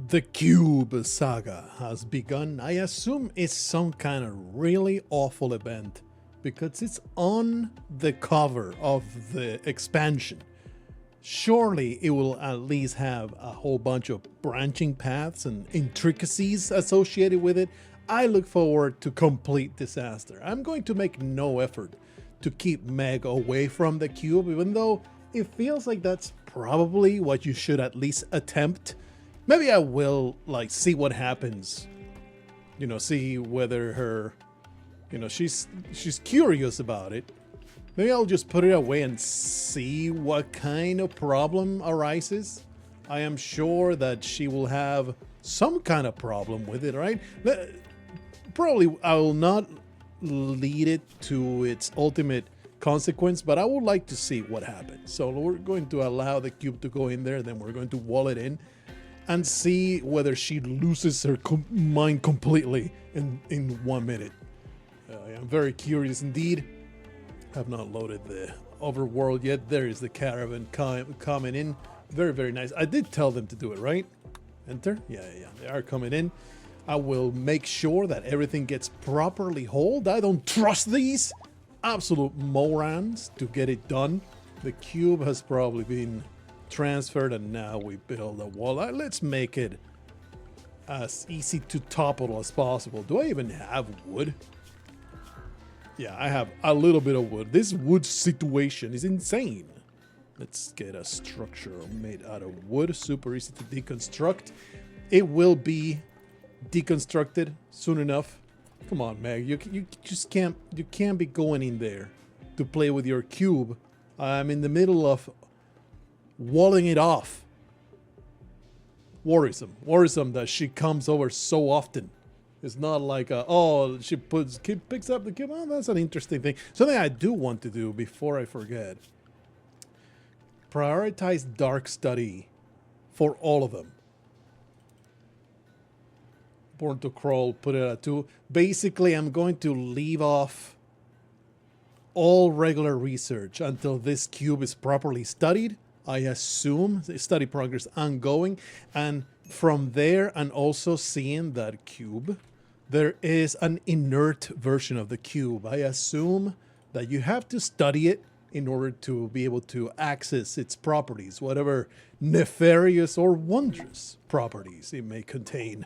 The Cube saga has begun. I assume it's some kind of really awful event because it's on the cover of the expansion. Surely it will at least have a whole bunch of branching paths and intricacies associated with it. I look forward to complete disaster. I'm going to make no effort to keep Meg away from the cube, even though it feels like that's probably what you should at least attempt. Maybe I will see what happens. See whether her, she's curious about it. Maybe I'll just put it away and see what kind of problem arises. I am sure that she will have some kind of problem with it, right? Probably I will not lead it to its ultimate consequence, but I would like to see what happens. So we're going to allow the cube to go in there, then we're going to wall it in and see whether she loses her mind completely in 1 minute. I am very curious indeed. I have not loaded the overworld yet. There is the caravan coming in. Very, very nice. I did tell them to do it, right? Enter? Yeah. They are coming in. I will make sure that everything gets properly hauled. I don't trust these absolute morons to get it done. The cube has probably been transferred and now we build a wall. Let's make it as easy to topple as possible. Do I even have wood? Yeah, I have a little bit of wood. This wood situation is insane. Let's get a structure made out of wood. Super easy to deconstruct. It will be deconstructed soon enough. Come on, Meg. You just can't be going in there to play with your cube. I'm in the middle of walling it off. Worrisome that she comes over so often. It's not like she picks up the cube. Oh, that's an interesting thing. Something I do want to do before I forget. Prioritize dark study for all of them. Born to Crawl, put it at 2. Basically, I'm going to leave off all regular research until this cube is properly studied. I assume the study progress ongoing, and from there, and also seeing that cube, there is an inert version of the cube. I assume that you have to study it in order to be able to access its properties, whatever nefarious or wondrous properties it may contain.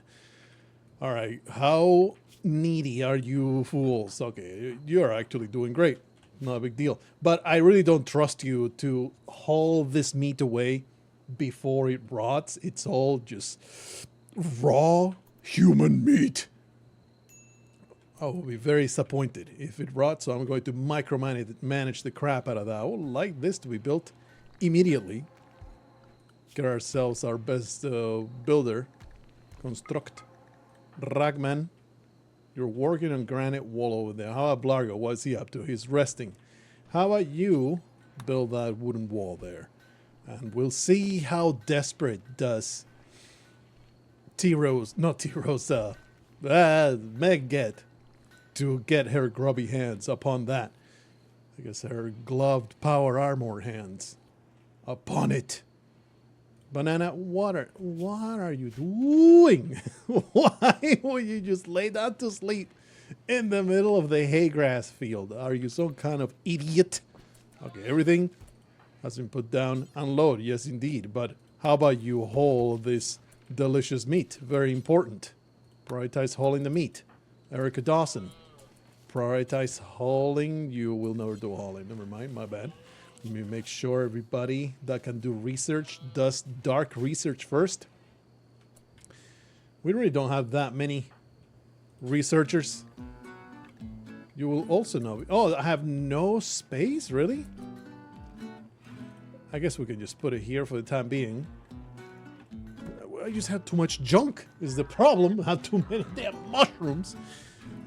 All right, how needy are you fools? Okay, you're actually doing great. Not a big deal. But I really don't trust you to haul this meat away before it rots. It's all just raw human meat. I will be very disappointed if it rots, so I'm going to micromanage the crap out of that. I would like this to be built immediately. Get ourselves our best builder. Construct. Ragman. You're working on granite wall over there. How about Blargho? What's he up to? He's resting. How about you build that wooden wall there? And we'll see how desperate does Meg get to get her grubby hands upon that. I guess her gloved power armor hands upon it. Banana, what are you doing? Why will you just lay down to sleep in the middle of the hay grass field? Are you some kind of idiot? Okay, everything has been put down. Unload, yes indeed. But how about you haul this delicious meat? Very important. Prioritize hauling the meat. Erica Dawson. Prioritize hauling. You will never do hauling. Never mind, my bad. Let me make sure everybody that can do research does dark research first. We really don't have that many researchers. You will also know. Oh, I have no space? Really? I guess we can just put it here for the time being. I just had too much junk is the problem. I have too many damn mushrooms.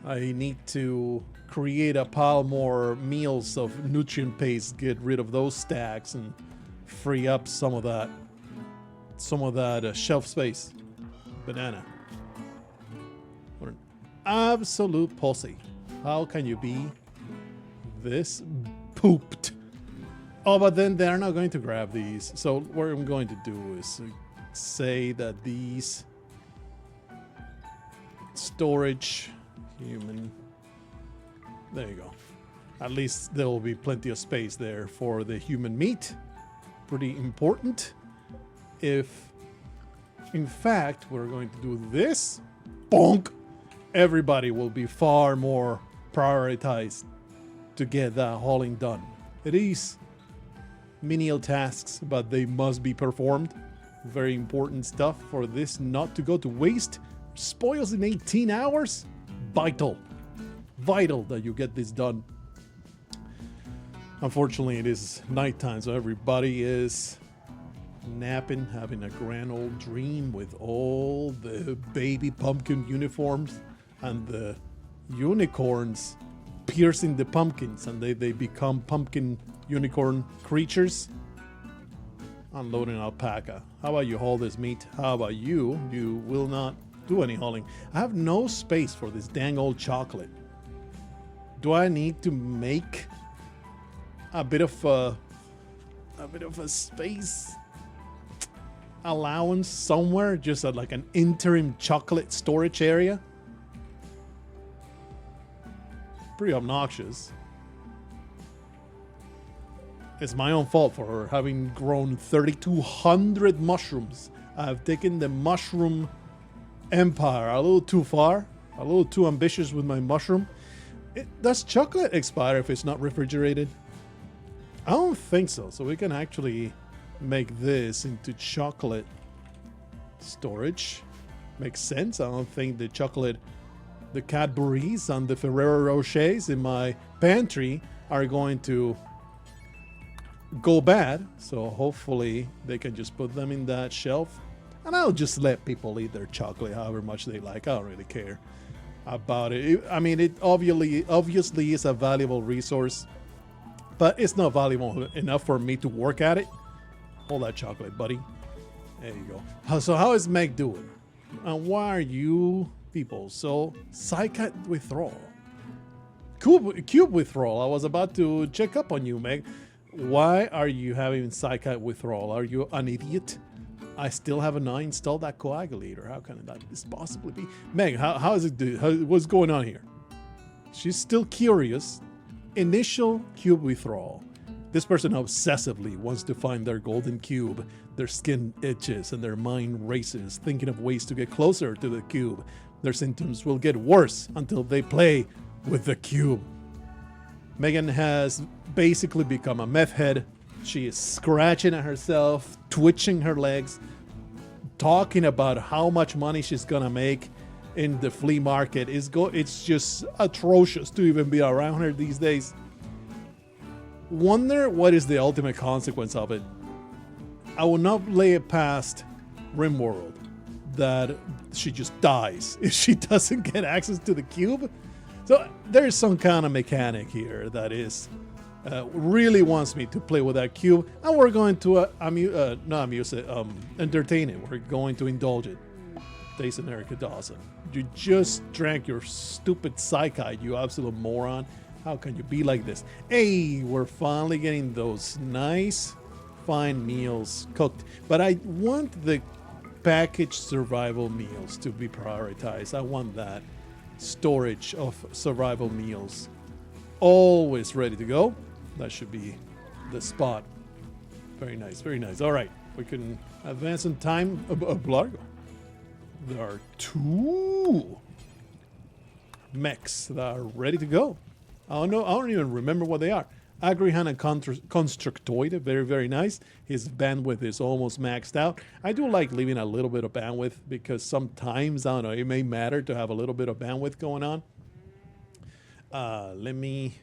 I need to create a pile more meals of nutrient paste, get rid of those stacks and free up some of that shelf space. Banana. What an absolute pussy. How can you be this pooped? Oh, but then they're not going to grab these. So what I'm going to do is say that these Storage. Human. There you go. At least there will be plenty of space there for the human meat. Pretty important. If, in fact, we're going to do this, bonk, everybody will be far more prioritized to get that hauling done. It is menial tasks, but they must be performed. Very important stuff for this not to go to waste. Spoils in 18 hours. Vital that you get this done. Unfortunately, it is nighttime, so everybody is napping, having a grand old dream with all the baby pumpkin uniforms and the unicorns piercing the pumpkins, and they become pumpkin unicorn creatures. Unloading alpaca. How about you haul this meat? How about you? You will not do any hauling. I have no space for this dang old chocolate. Do I need to make a bit of a space allowance somewhere, just like an interim chocolate storage area? Pretty obnoxious. It's my own fault for having grown 3,200 mushrooms. I've taken the mushroom empire a little too far, a little too ambitious with my mushroom. Does chocolate expire if it's not refrigerated? I don't think so. So we can actually make this into chocolate storage. Makes sense. I don't think the chocolate, the Cadbury's and the Ferrero Rochers in my pantry are going to go bad. So hopefully they can just put them in that shelf. And I'll just let people eat their chocolate however much they like. I don't really care about it. I mean, it obviously is a valuable resource, but it's not valuable enough for me to work at it. Hold that chocolate, buddy. There you go. So how is Meg doing? And why are you people so psychic withdrawal? Cube withdrawal. I was about to check up on you, Meg. Why are you having psychic withdrawal? Are you an idiot? I still haven't installed that coagulator. How can that possibly be? Meg, how is it do? What's going on here? She's still curious. Initial cube withdrawal. This person obsessively wants to find their golden cube. Their skin itches and their mind races, thinking of ways to get closer to the cube. Their symptoms will get worse until they play with the cube. Megan has basically become a meth head. She is scratching at herself, twitching her legs, talking about how much money she's gonna make in the flea market. It's just atrocious to even be around her these days. Wonder what is the ultimate consequence of it. I will not lay it past RIMWORLD that she just dies if she doesn't get access to the cube. So there's some kind of mechanic here that is really wants me to play with that cube, and we're going to entertain it. We're going to indulge it. Jason Erica Dawson, you just drank your stupid psychite, you absolute moron. How can you be like this? Hey, we're finally getting those nice, fine meals cooked. But I want the packaged survival meals to be prioritized. I want that storage of survival meals always ready to go. That should be the spot. Very nice, very nice. All right, we can advance in time. Blargho. There are 2 mechs that are ready to go. I don't even remember what they are. Agrihan and Constructoid, very, very nice. His bandwidth is almost maxed out. I do like leaving a little bit of bandwidth because sometimes, I don't know, it may matter to have a little bit of bandwidth going on. Let me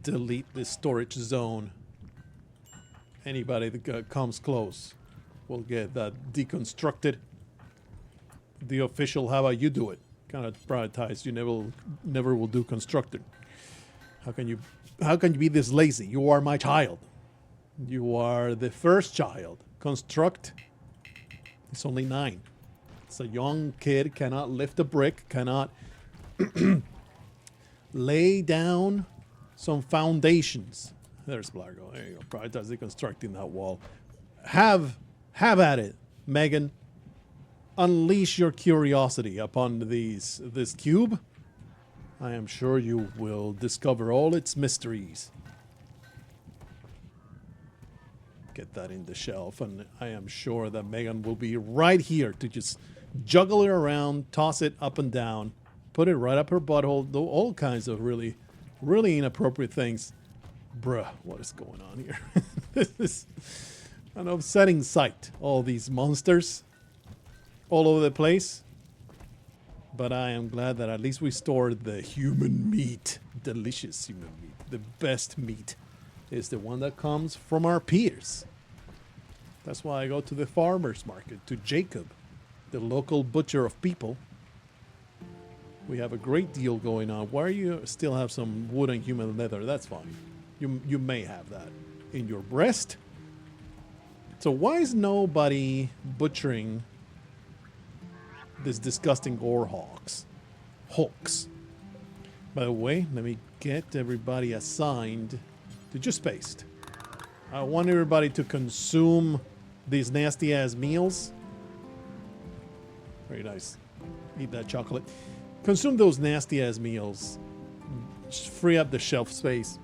delete this storage zone. Anybody that comes close will get that deconstructed. The official, how about you do it? Kind of prioritize. You never will do constructed. How can you be this lazy? You are my child. You are the first child. Construct. It's only 9. It's a young kid, cannot lift a brick, cannot lay down some foundations. There's Blargho. There you go. Prioritize deconstructing that wall. Have at it, Megan. unleash your curiosity upon this cube, I am sure you will discover all its mysteries. Get that in the shelf, and I am sure that Megan will be right here to just juggle it around, toss it up and down, put it right up her butthole, do all kinds of really, really inappropriate things. Bruh, what is going on here? This is an upsetting sight. All these monsters all over the place. But I am glad that at least we stored the human meat. Delicious human meat. The best meat is the one that comes from our peers. That's why I go to the farmer's market, to Jacob, the local butcher of people. We have a great deal going on. Why you still have some wood and human leather? That's fine. You may have that in your breast. So why is nobody butchering this disgusting gore hawks? By the way, let me get everybody assigned to just paste. I want everybody to consume these nasty ass meals. Very nice. Eat that chocolate. Consume those nasty ass meals. Just free up the shelf space.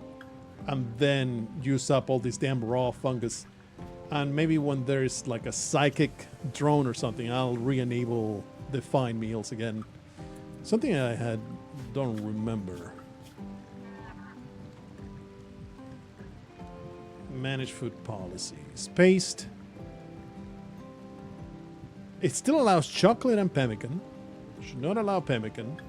And then use up all this damn raw fungus. And maybe when there's like a psychic drone or something, I'll re-enable the fine meals again. Something I don't remember. Manage food policies. Paste. It still allows chocolate and pemmican. Should not allow pemmican.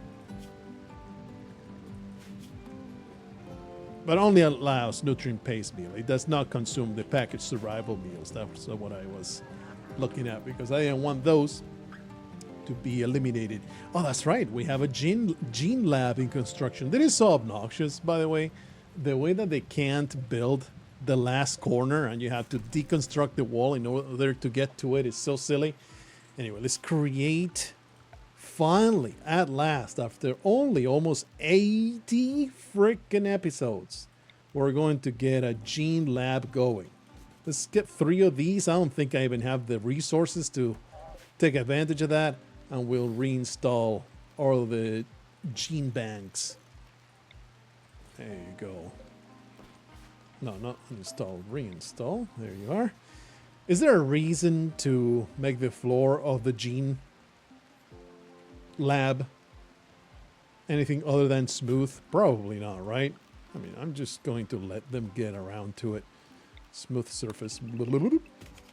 But only allows nutrient-based meal. It does not consume the packaged survival meals. That's what I was looking at, because I didn't want those to be eliminated. Oh, that's right. We have a gene lab in construction. That is so obnoxious, by the way. The way that they can't build the last corner and you have to deconstruct the wall in order to get to it is so silly. Anyway, let's create... Finally, at last, after only almost 80 freaking episodes, we're going to get a gene lab going. Let's get 3 of these. I don't think I even have the resources to take advantage of that. And we'll reinstall all of the gene banks. There you go. No, not install, reinstall. There you are. Is there a reason to make the floor of the gene lab anything other than smooth? Probably not, right? I mean, I'm just going to let them get around to it. Smooth surface.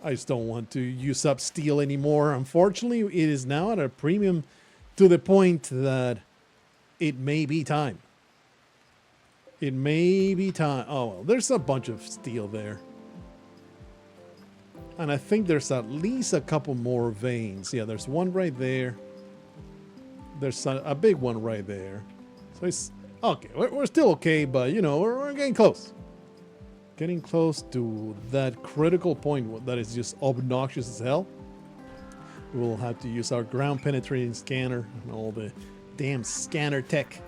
I just don't want to use up steel anymore. Unfortunately, it is now at a premium to the point that it may be time. It may be time. Oh, well, there's a bunch of steel there. And I think there's at least a couple more veins. Yeah, there's one right there. There's a big one right there. So it's okay. We're still okay, but you know, we're getting close. Getting close to that critical point that is just obnoxious as hell. We'll have to use our ground penetrating scanner and all the damn scanner tech.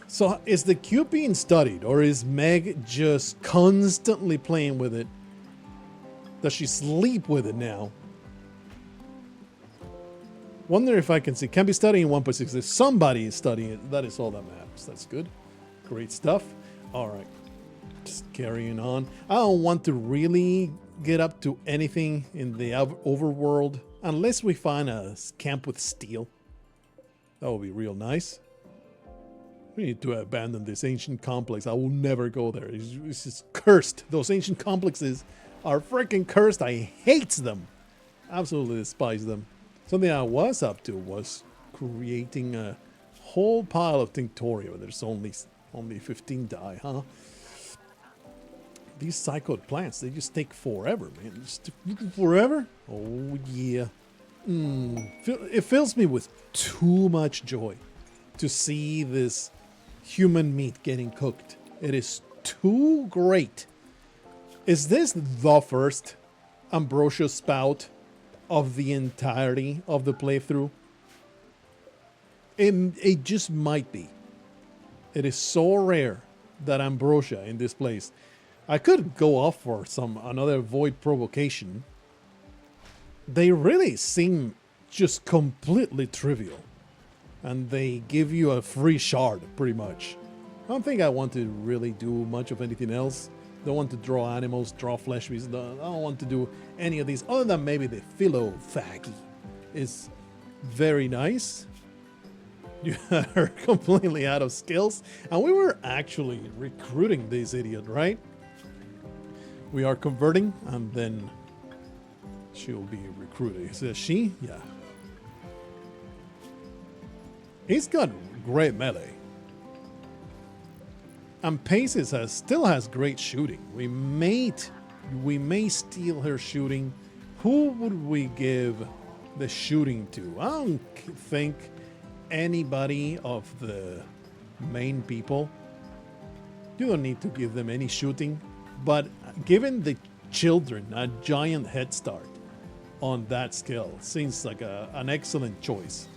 So is the cube being studied, or is Meg just constantly playing with it? Does she sleep with it now? Wonder if I can see. Can be studying 1.6. If somebody is studying it, that is all that matters. That's good. Great stuff. All right. Just carrying on. I don't want to really get up to anything in the overworld unless we find a camp with steel. That would be real nice. We need to abandon this ancient complex. I will never go there. It's just cursed. Those ancient complexes are freaking cursed. I hate them. Absolutely despise them. Something I was up to was creating a whole pile of Tinctoria. There's only 15 die, huh? These psychoid plants, they just take forever, man. Just forever? Oh, yeah. It fills me with too much joy to see this human meat getting cooked. It is too great. Is this the first Ambrosia spout of the entirety of the playthrough? It just might be. It is so rare that Ambrosia in this place. I could go off for another void provocation. they really seem just completely trivial. And they give you a free shard, pretty much. I don't think I want to really do much of anything else. Don't want to draw animals, draw flesh pieces. I don't want to do any of these, other than maybe the philophagy is very nice. You are completely out of skills. And we were actually recruiting this idiot, right? We are converting, and then she'll be recruited. Is it she? Yeah. He's got great melee. And Paces still has great shooting. We may steal her shooting. Who would we give the shooting to? I don't think anybody of the main people. You don't need to give them any shooting. But giving the children a giant head start on that skill seems like an excellent choice.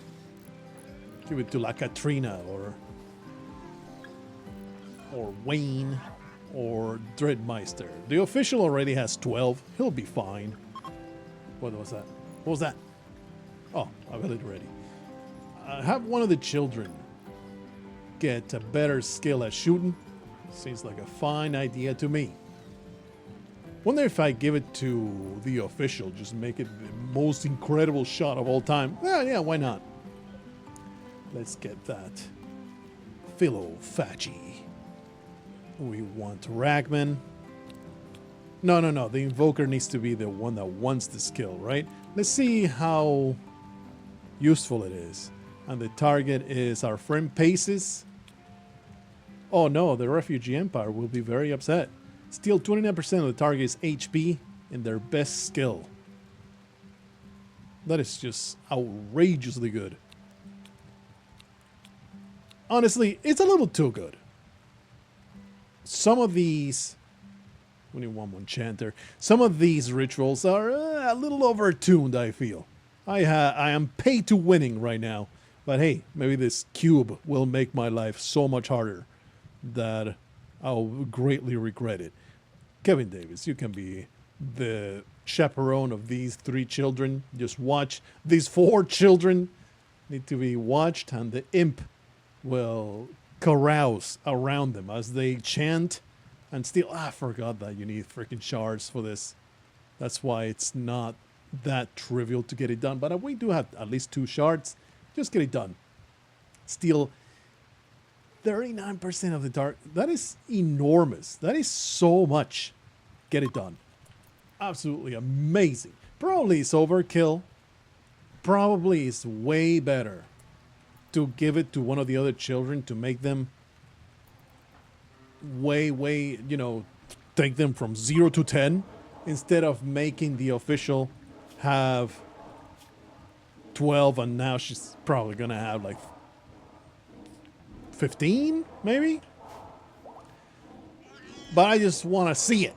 Give it to like Katrina or Wayne or Dreadmeister. The official already has 12. He'll be fine. What was that? What was that? Oh, I've got it ready. Have one of the children get a better skill at shooting. Seems like a fine idea to me. Wonder if I give it to the official, just make it the most incredible shot of all time. Yeah, why not? Let's get that. Philophagy. We want Ragman. No. The invoker needs to be the one that wants the skill, right? Let's see how useful it is. And the target is our friend Paces. Oh no, the Refugee Empire will be very upset. Steal 29% of the target's HP in their best skill. That is just outrageously good. Honestly, it's a little too good. Some of these... We need one more enchanter. Some of these rituals are a little overtuned, I feel. I am paid to winning right now. But hey, maybe this cube will make my life so much harder that I'll greatly regret it. Kevin Davis, you can be the chaperone of these 3 children. Just watch. These 4 children need to be watched, and the imp will carouse around them as they chant and steal. I forgot that you need freaking shards for this. That's why it's not that trivial to get it done. But we do have at least 2 shards. Just get it done. Steal 39% of the dark. That is enormous. That is so much. Get it done. Absolutely amazing. Probably it's overkill. Probably it's way better to give it to one of the other children to make them way, take them from 0 to 10 instead of making the official have 12, and now she's probably going to have like 15, maybe? But I just want to see it.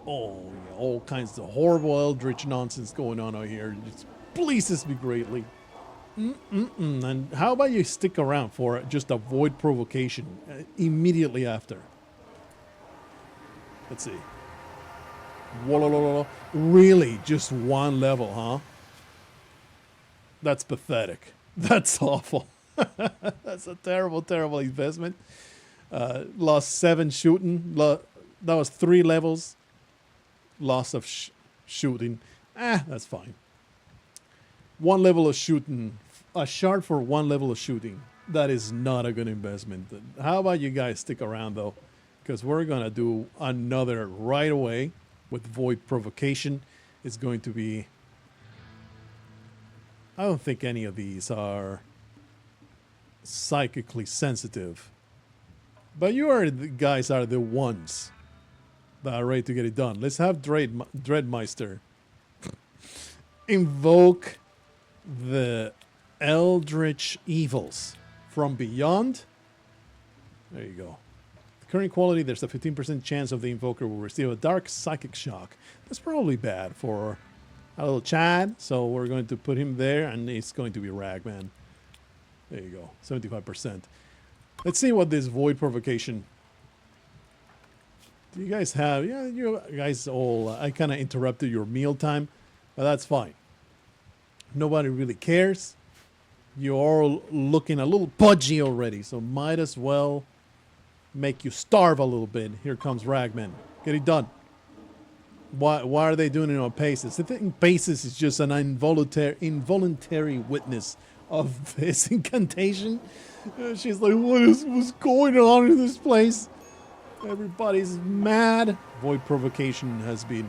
Oh, yeah, all kinds of horrible eldritch nonsense going on out here. It just pleases me greatly. And how about you stick around for just avoid provocation immediately after? Let's see. Whoa, really? Just 1 level, huh? That's pathetic. That's awful. That's a terrible, terrible investment. Lost 7 shooting. That was 3 levels. Loss of shooting. That's fine. 1 level of shooting. A shard for 1 level of shooting. That is not a good investment. How about you guys stick around, though? Because we're going to do another right away with Void Provocation. It's going to be... I don't think any of these are psychically sensitive. But guys are the ones that are ready to get it done. Let's have Dreadmeister invoke the Eldritch Evils from beyond. There you go. Current quality, there's a 15% chance of the invoker will receive a dark psychic shock. That's probably bad for a little Chad, so we're going to put him there, and it's going to be Ragman. There you go, 75%. Let's see what this Void Provocation... Do you guys have... Yeah, you guys all... I kind of interrupted your meal time. But that's fine. Nobody really cares. You're all looking a little pudgy already, so might as well make you starve a little bit. Here comes Ragman. Get it done. Why are they doing it on Paces? I think Paces is just an involuntary witness of this incantation. She's like, what's going on in this place? Everybody's mad. Void Provocation has been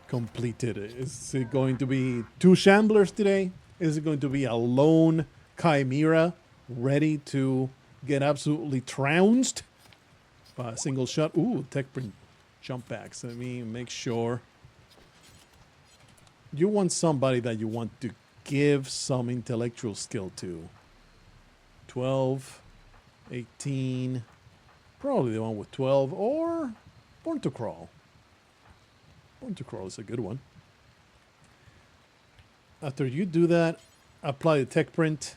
completed. Is it going to be 2 Shamblers today? Is it going to be a lone Chimera ready to get absolutely trounced by a single shot? Ooh, tech print jump backs. Let me make sure. You want somebody that you want to give some intellectual skill to. 12, 18, probably the one with 12, or Born to Crawl. Born to Crawl is a good one. After you do that, apply the tech print.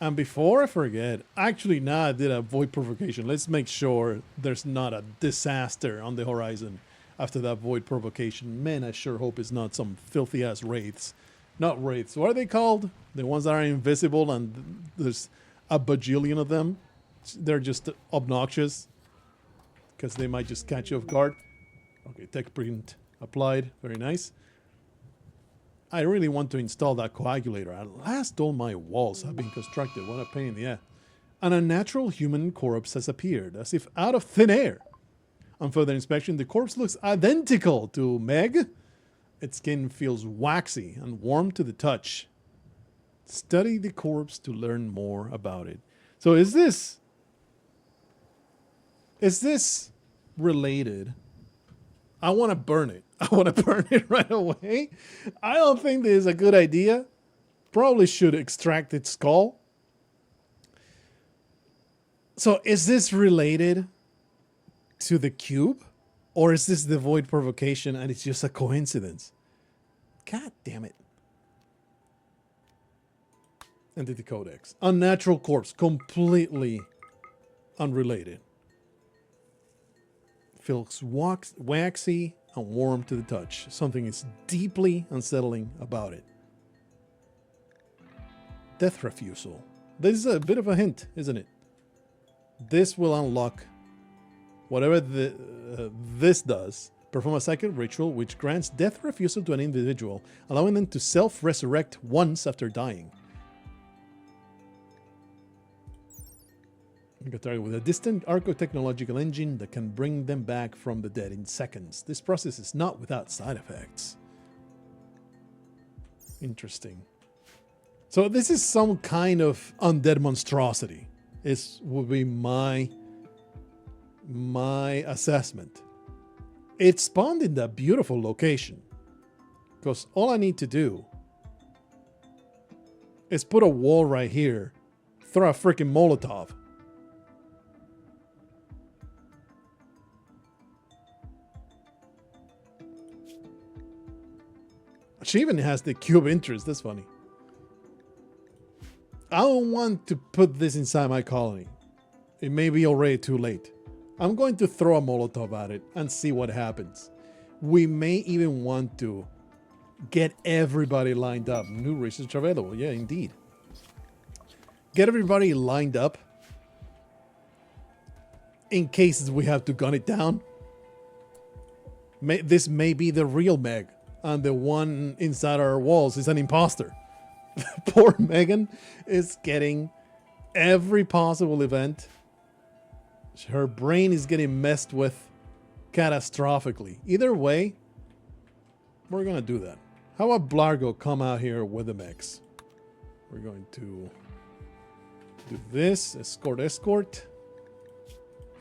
And before I forget, actually now I did a Void Provocation. Let's make sure there's not a disaster on the horizon after that Void Provocation. Man, I sure hope it's not some filthy ass wraiths. Not wraiths. What are they called? The ones that are invisible and there's a bajillion of them. They're just obnoxious because they might just catch you off guard. Okay, tech print applied. Very nice. I really want to install that coagulator. At last all my walls have been constructed. What a pain in the ass. An unnatural human corpse has appeared, as if out of thin air. On further inspection, the corpse looks identical to Meg. Its skin feels waxy and warm to the touch. Study the corpse to learn more about it. So is this related? I want to burn it. I want to burn it right away. I don't think this is a good idea. Probably should extract its skull. So is this related to the cube? Or is this the Void Provocation and it's just a coincidence? God damn it. Entity Codex. Unnatural corpse. Completely unrelated. Feels waxy and warm to the touch. Something is deeply unsettling about it. Death Refusal. This is a bit of a hint, isn't it? This will unlock whatever this does. Perform a psychic ritual which grants death refusal to an individual, allowing them to self-resurrect once after dying. With a distant archotechnological engine that can bring them back from the dead in seconds. This process is not without side effects. Interesting. So this is some kind of undead monstrosity. This would be my assessment. It spawned in that beautiful location. Because all I need to do is put a wall right here, throw a freaking Molotov. She even has the cube interest. That's funny. I don't want to put this inside my colony. It may be already too late. I'm going to throw a Molotov at it and see what happens. We may even want to get everybody lined up. New research available. Yeah, indeed. Get everybody lined up in case we have to gun it down. This may be the real Meg. And the one inside our walls is an imposter. Poor Megan is getting every possible event. Her brain is getting messed with catastrophically. Either way, we're going to do that. How about Blargho come out here with the mechs? We're going to do this. Escort.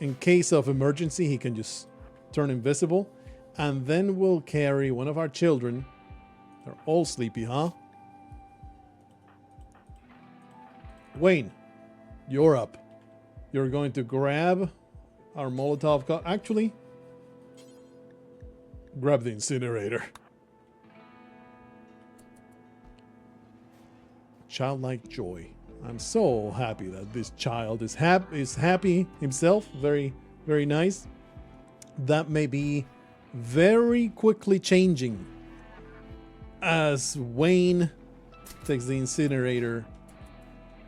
In case of emergency, he can just turn invisible. And then we'll carry one of our children. They're all sleepy, huh? Wayne, you're up. You're going to grab our Molotov. Actually, grab the incinerator. Childlike joy. I'm so happy that this child is happy himself. Very, very nice. That may be very quickly changing as Wayne takes the incinerator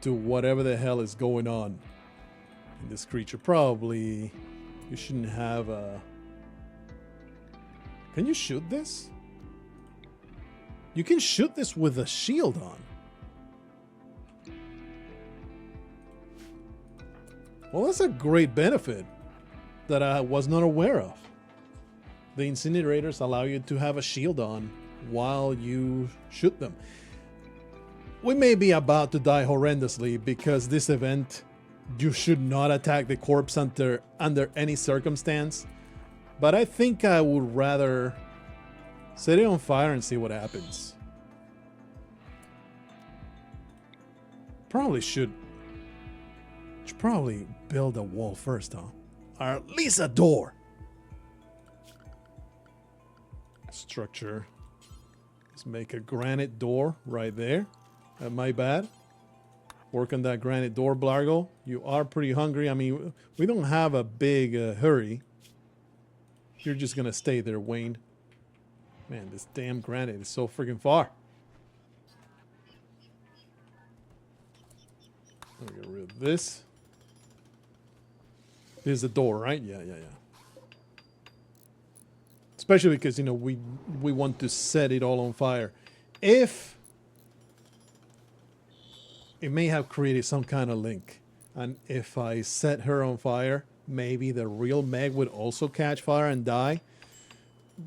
to whatever the hell is going on in this creature. Probably you shouldn't have a... Can you shoot this? You can shoot this with a shield on. Well, that's a great benefit that I was not aware of. The incinerators allow you to have a shield on while you shoot them. We may be about to die horrendously because this event, you should not attack the corpse under any circumstance. But I think I would rather set it on fire and see what happens. Probably should probably build a wall first, huh? Or at least a door. Structure. Let's make a granite door right there. My bad. Work on that granite door, Blargho. You are pretty hungry. I mean, we don't have a big hurry. You're just gonna stay there, Wayne. Man, this damn granite is so freaking far. Let me get rid of this. This is the door, right? Yeah. Especially because, you know, we want to set it all on fire. If it may have created some kind of link, and if I set her on fire, maybe the real Meg would also catch fire and die.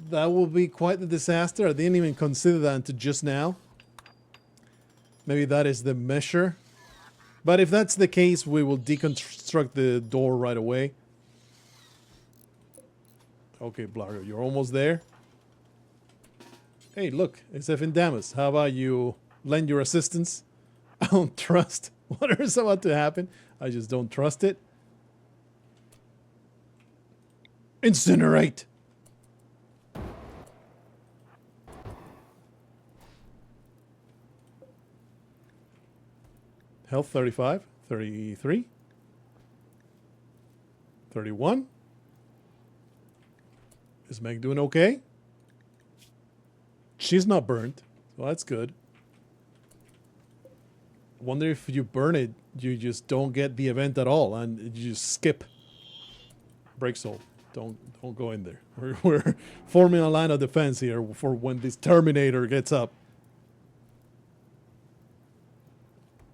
That will be quite the disaster. I didn't even consider that until just now. Maybe that is the measure. But if that's the case, we will deconstruct the door right away. Okay, Blargho, you're almost there. Hey, look, it's effing Damas. How about you lend your assistance? I don't trust whatever's about to happen. I just don't trust it. Incinerate! Health 35, 33, 31. Is Meg doing okay? She's not burnt, so that's good. Wonder if you burn it, you just don't get the event at all, and you just skip. Break soul. Don't go in there. We're forming a line of defense here for when this Terminator gets up.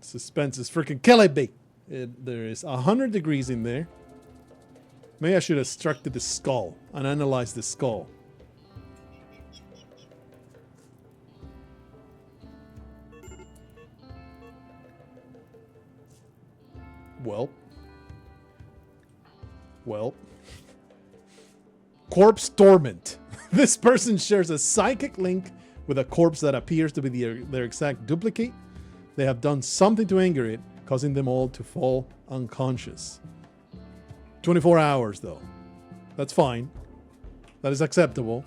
Suspense is freaking killing me. There is 100 degrees in there. Maybe I should have struck to the skull and analyzed the skull. Well. Corpse dormant. This person shares a psychic link with a corpse that appears to be their exact duplicate. They have done something to anger it, causing them all to fall unconscious. 24 hours, though. That's fine. That is acceptable.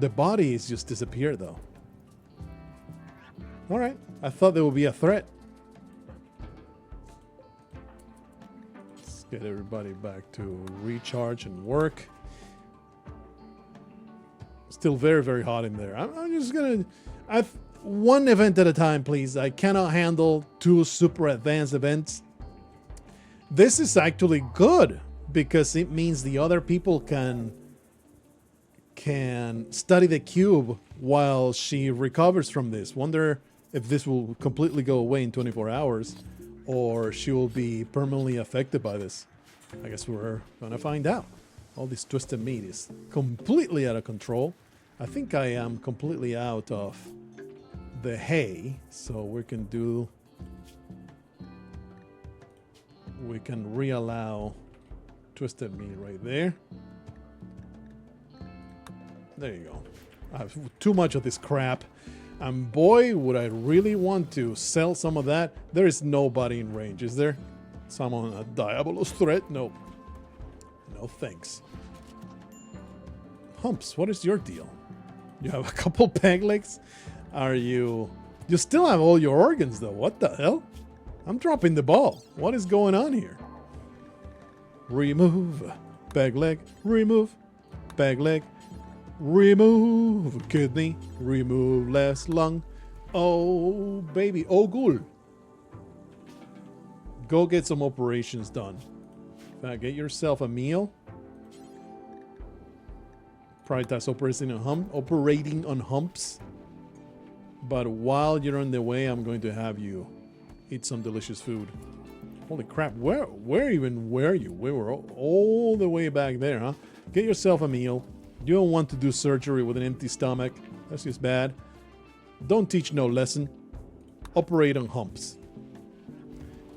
The body is just disappeared, though. Alright. I thought there would be a threat. Let's get everybody back to recharge and work. Still very, very hot in there. I'm just gonna... one event at a time, please. I cannot handle 2 super advanced events. This is actually good because it means the other people can study the cube while she recovers from this. Wonder if this will completely go away in 24 hours or she will be permanently affected by this. I guess we're gonna find out. All this twisted meat is completely out of control. I think I am completely out of the hay, so we can reallow twisted meat right there. There you go. I have too much of this crap, and boy, would I really want to sell some of that. There is nobody in range, is there? Someone a diabolous threat? No. No thanks. Humps, what is your deal? You have a couple peg legs? You still have all your organs, though. What the hell? I'm dropping the ball. What is going on here? Remove. Peg leg. Remove. Peg leg. Remove kidney, remove left lung. Oh, baby, oh, cool. Go get some operations done. Get yourself a meal. Prioritize operating on humps. But while you're on the way, I'm going to have you eat some delicious food. Holy crap, where even were you? We were all the way back there, huh? Get yourself a meal. You don't want to do surgery with an empty stomach. That's just bad. Don't teach no lesson. Operate on humps.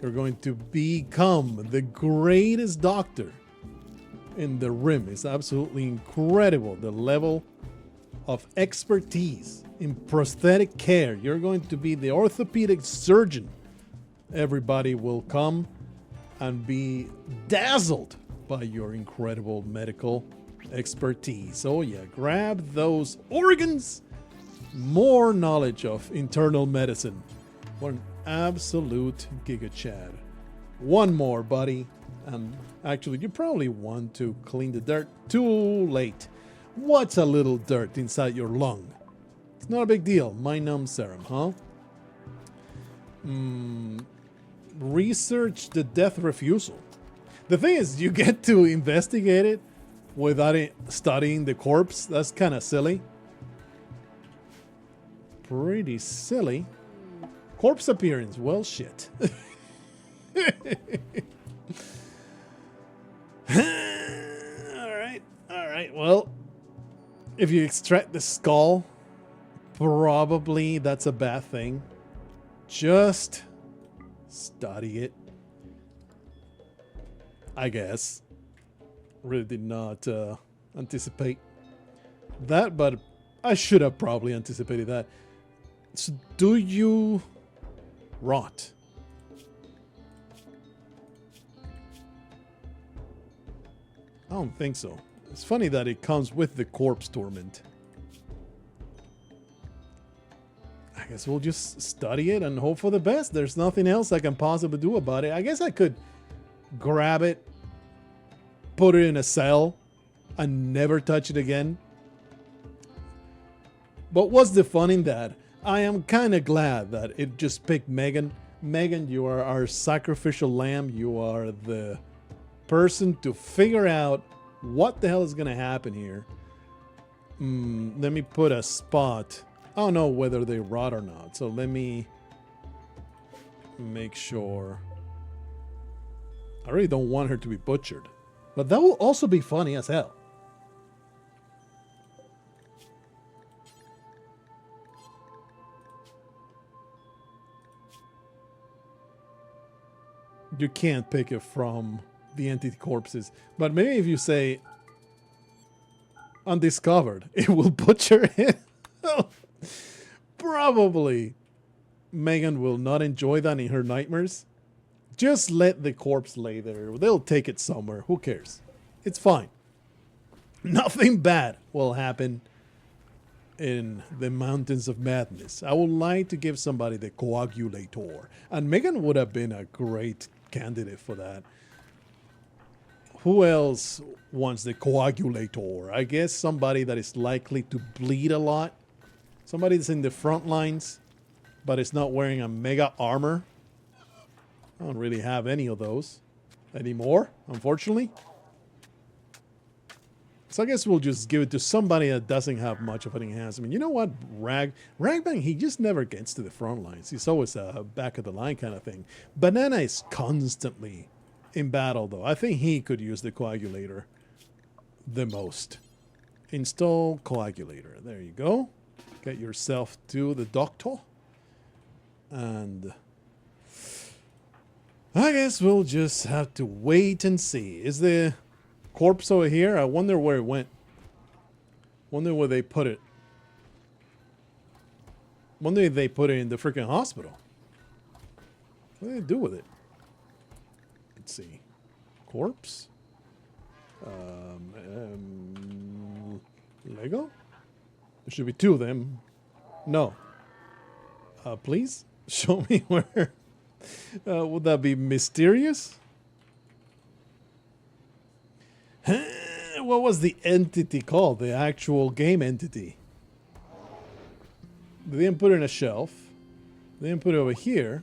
You're going to become the greatest doctor in the RIM. It's absolutely incredible, the level of expertise in prosthetic care. You're going to be the orthopedic surgeon. Everybody will come and be dazzled by your incredible medical expertise. Oh yeah, grab those organs. More knowledge of internal medicine. What an absolute giga chad. One more, buddy. And actually, you probably want to clean the dirt. Too late. What's a little dirt inside your lung? It's not a big deal. My numb serum, huh? Research the death refusal. The thing is, you get to investigate it without studying the corpse. That's kind of silly. Pretty silly. Corpse appearance. Well, shit. Alright, well, if you extract the skull, probably that's a bad thing. Just study it. I guess. Really did not anticipate that, but I should have probably anticipated that. So do you rot? I don't think so. It's funny that it comes with the corpse torment. I guess we'll just study it and hope for the best. There's nothing else I can possibly do about it. I guess I could grab it, put it in a cell, and never touch it again. But what's the fun in that? I am kind of glad that it just picked Megan. Megan, you are our sacrificial lamb. You are the person to figure out what the hell is going to happen here. Let me put a spot. I don't know whether they rot or not. So let me make sure. I really don't want her to be butchered. But that will also be funny as hell. You can't pick it from the entity corpses. But maybe if you say undiscovered, it will butcher it. Probably Megan will not enjoy that in her nightmares. Just let the corpse lay there. They'll take it somewhere. Who cares? It's fine. Nothing bad will happen in the mountains of madness. I would like to give somebody the coagulator. And Megan would have been a great candidate for that. Who else wants the coagulator? I guess somebody that is likely to bleed a lot. Somebody that's in the front lines, but is not wearing a mega armor. I don't really have any of those anymore, unfortunately. So I guess we'll just give it to somebody that doesn't have much of an enhancement. You know what? Ragbang, he just never gets to the front lines. He's always a back of the line kind of thing. Banana is constantly in battle, though. I think he could use the coagulator the most. Install coagulator. There you go. Get yourself to the doctor. And I guess we'll just have to wait and see. Is the corpse over here? I wonder where it went. Wonder where they put it. Wonder if they put it in the freaking hospital. What do they do with it? Let's see. Corpse? Lego? There should be two of them. No. Please? Show me where. Would that be mysterious? What was the entity called? The actual game entity. They didn't put it in a shelf. They didn't put it over here.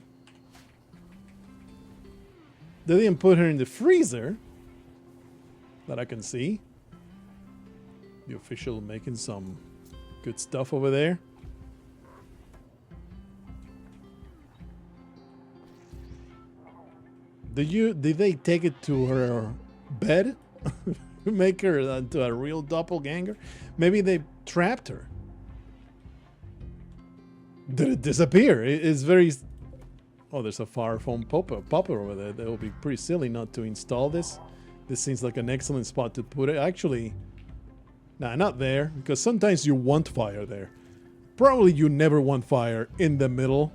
They didn't put her in the freezer. That I can see. The official making some good stuff over there. Did they take it to her bed? Make her into a real doppelganger? Maybe they trapped her. Did it disappear? It's very... Oh, there's a fire foam popper over there. That would be pretty silly not to install this. This seems like an excellent spot to put it. Actually, nah, not there. Because sometimes you want fire there. Probably you never want fire in the middle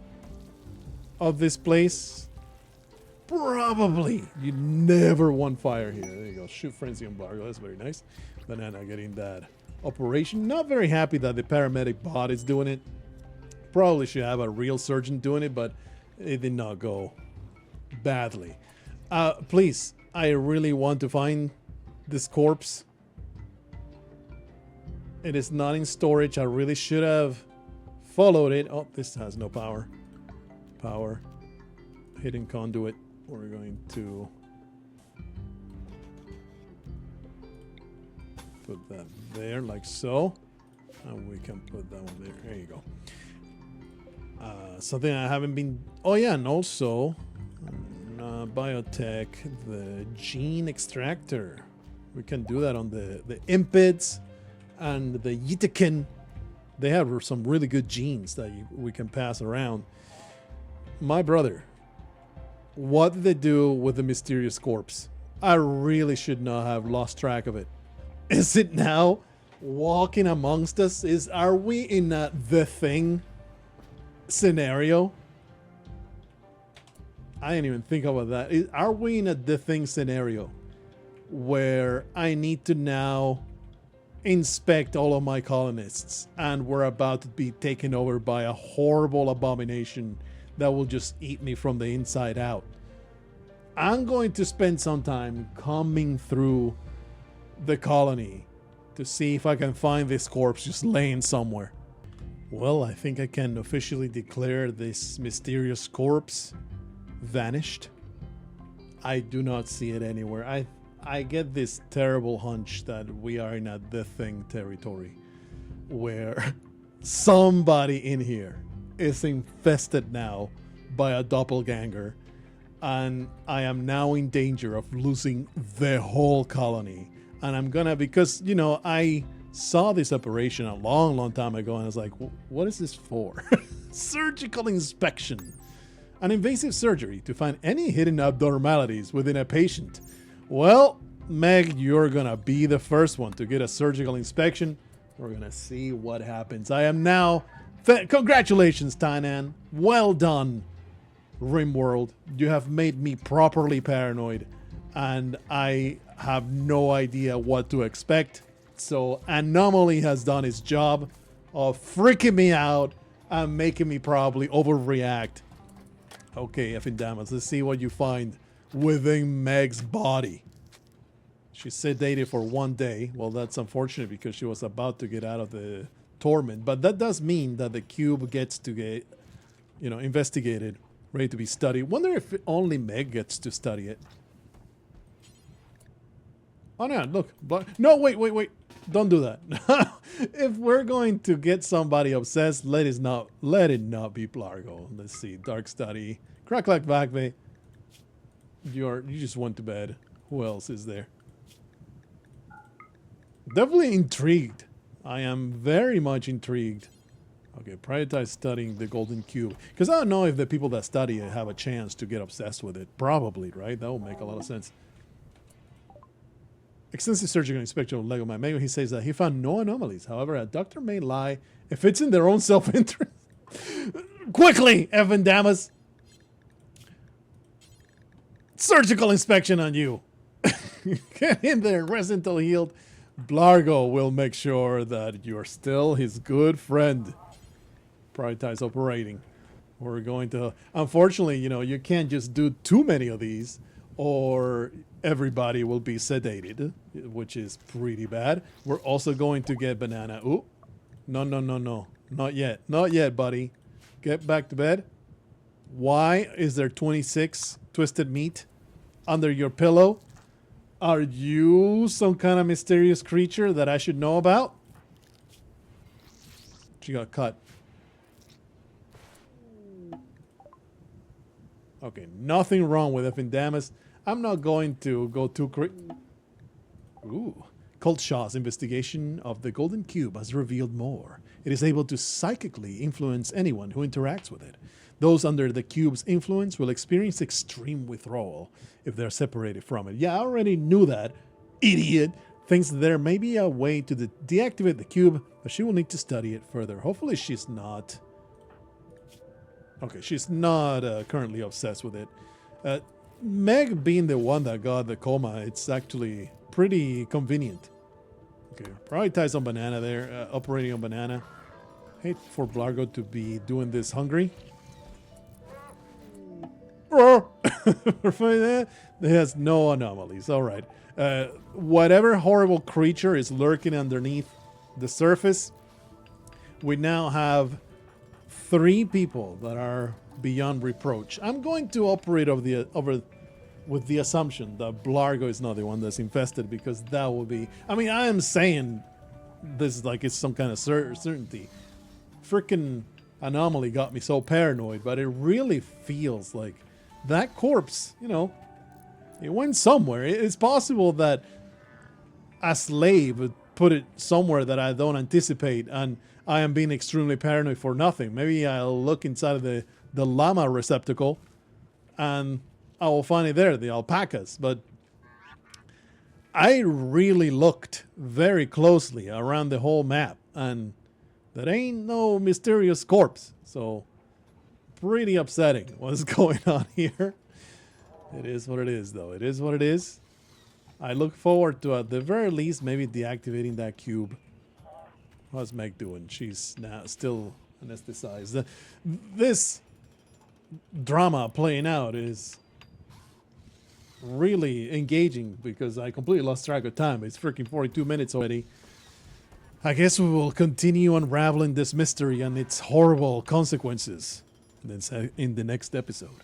of this place. Probably you never want fire here. There you go. Shoot frenzy on Blargho. That's very nice. Banana getting that operation. Not very happy that the paramedic bot is doing it. Probably should have a real surgeon doing it, but it did not go badly. Please, I really want to find this corpse. It is not in storage. I really should have followed it. Oh, this has no power. Power. Hidden conduit. We're going to put that there like so. And we can put that one there. There you go. Something I haven't been... Oh yeah, and also Biotech, the gene extractor. We can do that on the impids and the Yitakin. They have some really good genes that we can pass around. My brother, what did they do with the mysterious corpse? I really should not have lost track of it. Is it now walking amongst us? Are we in a The Thing scenario? I didn't even think about that. Are we in a The Thing scenario where I need to now inspect all of my colonists and we're about to be taken over by a horrible abomination that will just eat me from the inside out? I'm going to spend some time combing through the colony to see if I can find this corpse just laying somewhere. Well, I think I can officially declare this mysterious corpse vanished. I do not see it anywhere. I get this terrible hunch that we are in a The Thing territory where somebody in here is infested now by a doppelganger, and I am now in danger of losing the whole colony. And I'm gonna, because, you know, I saw this operation a long time ago and I was like, what is this for? Surgical inspection. An invasive surgery to find any hidden abnormalities within a patient. Well, Meg, you're gonna be the first one to get a surgical inspection. We're gonna see what happens. I am now... Congratulations, Tainan. Well done, RIMWORLD. You have made me properly paranoid, and I have no idea what to expect. So Anomaly has done its job of freaking me out and making me probably overreact. Okay, effing damage. Let's see what you find within Meg's body. She sedated for 1 day. Well, that's unfortunate because she was about to get out of the torment. But that does mean that the cube gets to get, you know, investigated, ready to be studied. Wonder if only Meg gets to study it. Oh no, look. No, wait. Don't do that. If we're going to get somebody obsessed, let it not be Blargho. Let's see. Dark study. Crack Vakve. You just went to bed. Who else is there? Definitely intrigued. I am very much intrigued. Okay, prioritize studying the golden cube. Because I don't know if the people that study it have a chance to get obsessed with it. Probably, right? That would make a lot of sense. Extensive surgical inspection of Lego Man. Maybe he says that he found no anomalies. However, a doctor may lie if it's in their own self-interest. Quickly, Evan Damas. Surgical inspection on you. Get in there, rest until healed. Blargho will make sure that you're still his good friend. Prioritize operating. We're going to... Unfortunately, you know, you can't just do too many of these, or everybody will be sedated, which is pretty bad. We're also going to get banana. Ooh, no, no, no, no. Not yet. Not yet, buddy. Get back to bed. Why is there 26 twisted meat under your pillow? Are you some kind of mysterious creature that I should know about? She got cut. Okay, nothing wrong with Epidamus. I'm not going to go too Ooh. Cult Shaw's investigation of the Golden Cube has revealed more. It is able to psychically influence anyone who interacts with it. Those under the cube's influence will experience extreme withdrawal if they're separated from it. Yeah, I already knew that. Idiot. Thinks there may be a way to deactivate the cube, but she will need to study it further. Hopefully she's not... Okay, she's not currently obsessed with it. Meg being the one that got the coma, it's actually pretty convenient. Okay, prioritize on banana there, operating on banana. Hate for Blargho to be doing this hungry. It has no anomalies. All right. Whatever horrible creature is lurking underneath the surface, we now have 3 people that are beyond reproach. I'm going to operate with the assumption that Blargho is not the one that's infested, because that would be... I mean, I am saying this like it's some kind of certainty. Freaking anomaly got me so paranoid, but it really feels like that corpse, you know, it went somewhere. It's possible that a slave would put it somewhere that I don't anticipate, and I am being extremely paranoid for nothing. Maybe I'll look inside of the llama receptacle and I will find it there, the alpacas. But I really looked very closely around the whole map, and there ain't no mysterious corpse. So pretty upsetting what's going on here. It is what it is, though. It is what it is. I look forward to, at the very least, maybe deactivating that cube. How's Meg doing? She's now still anesthetized. This drama playing out is really engaging, because I completely lost track of time. It's freaking 42 minutes already. I guess we will continue unraveling this mystery and its horrible consequences in the next episode.